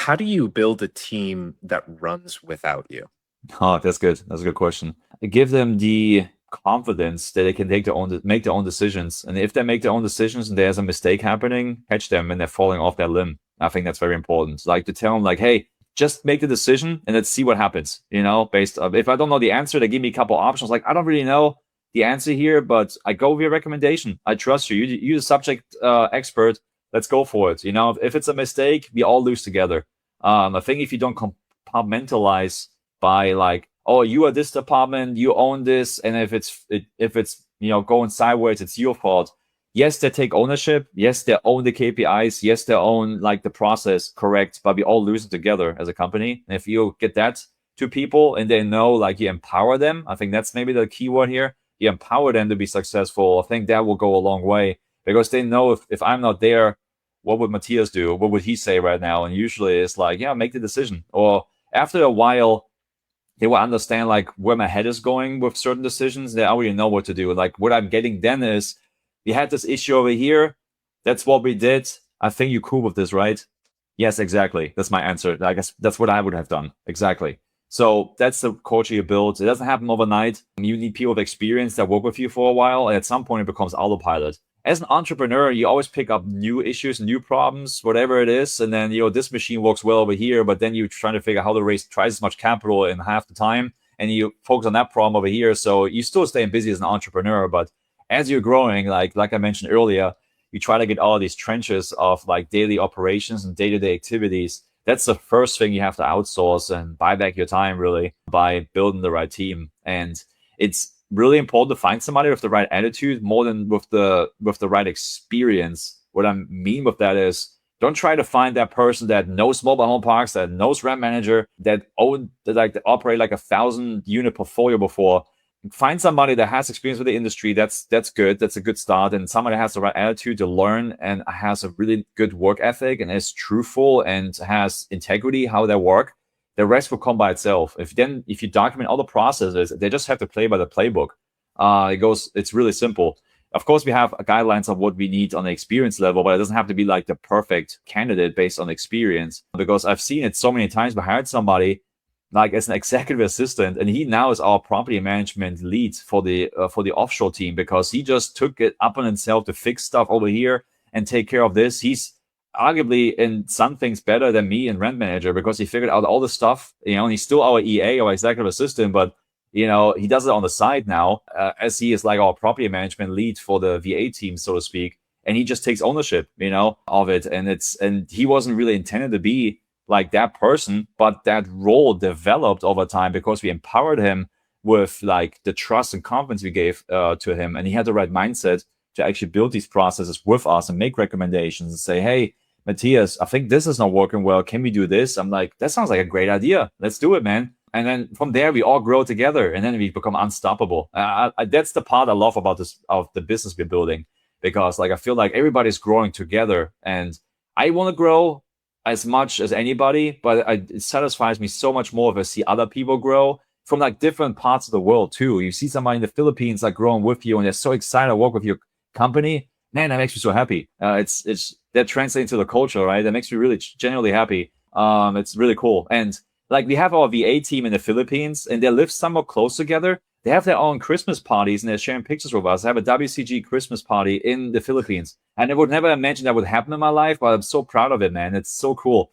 How do you build a team that runs without you? Oh, that's good. That's a good question. Give them the confidence that they can make their own decisions. And if they make their own decisions and there's a mistake happening, catch them when they're falling off their limb. I think that's very important. Like to tell them, like, hey, just make the decision and let's see what happens. Based on if I don't know the answer, they give me a couple options. Like, I don't really know the answer here, but I go with your recommendation. I trust you. You're the subject expert. Let's go for it. If it's a mistake, we all lose together. I think if you don't compartmentalize by like, oh, you are this department, you own this, and if it's going sideways, it's your fault. Yes, they take ownership. Yes, they own the KPIs. Yes, they own like the process, correct. But we all lose it together as a company. And if you get that to people and they know, like, you empower them, I think that's maybe the key word here. You empower them to be successful. I think that will go a long way because they know if I'm not there, what would Matthias do? What would he say right now? And usually it's like, yeah, make the decision. Or after a while, they will understand like where my head is going with certain decisions. They already know what to do. Like what I'm getting then is, we had this issue over here. That's what we did. I think you're cool with this, right? Yes, exactly. That's my answer. I guess that's what I would have done. Exactly. So that's the culture you build. It doesn't happen overnight. You need people with experience that work with you for a while. And at some point, it becomes autopilot. As an entrepreneur, you always pick up new issues, new problems, whatever it is. And then, this machine works well over here, but then you're trying to figure out how to raise twice as much capital in half the time. And you focus on that problem over here. So you still staying busy as an entrepreneur. But as you're growing, like I mentioned earlier, you try to get all of these trenches of like daily operations and day-to-day activities. That's the first thing you have to outsource and buy back your time really by building the right team. And it's really important to find somebody with the right attitude more than with the right experience. What I mean with that is, don't try to find that person that knows mobile home parks, that knows rent manager, that operate like 1,000 unit portfolio before. Find somebody that has experience with the industry. That's good. That's a good start. And somebody that has the right attitude to learn and has a really good work ethic and is truthful and has integrity how they work. The rest will come by itself. If you document all the processes, they just have to play by the playbook. It's really simple. Of course, we have guidelines of what we need on the experience level, but it doesn't have to be like the perfect candidate based on experience. Because I've seen it so many times. We hired somebody like as an executive assistant, and he now is our property management lead for the offshore team because he just took it upon himself to fix stuff over here and take care of this. He's arguably in some things better than me and rent manager because he figured out all the stuff. And he's still our EA, our executive assistant, but he does it on the side now as he is like our property management lead for the VA team, so to speak. And he just takes ownership, of it. And he wasn't really intended to be like that person, but that role developed over time because we empowered him with like the trust and confidence we gave to him, and he had the right mindset to actually build these processes with us and make recommendations and say, hey, Matthias, I think this is not working well. Can we do this? I'm like, that sounds like a great idea. Let's do it, man. And then from there, we all grow together, and then we become unstoppable. That's the part I love about this of the business we're building, because like I feel like everybody's growing together, and I want to grow as much as anybody, but it satisfies me so much more if I see other people grow from like different parts of the world too. You see somebody in the Philippines like growing with you, and they're so excited to work with your company. Man, that makes me so happy. It's that translates to the culture, right? That makes me really genuinely happy. It's really cool. And like we have our VA team in the Philippines, and they live somewhat close together. They have their own Christmas parties, and they're sharing pictures with us. They have a WCG Christmas party in the Philippines. And I would never imagine that would happen in my life, but I'm so proud of it, man. It's so cool.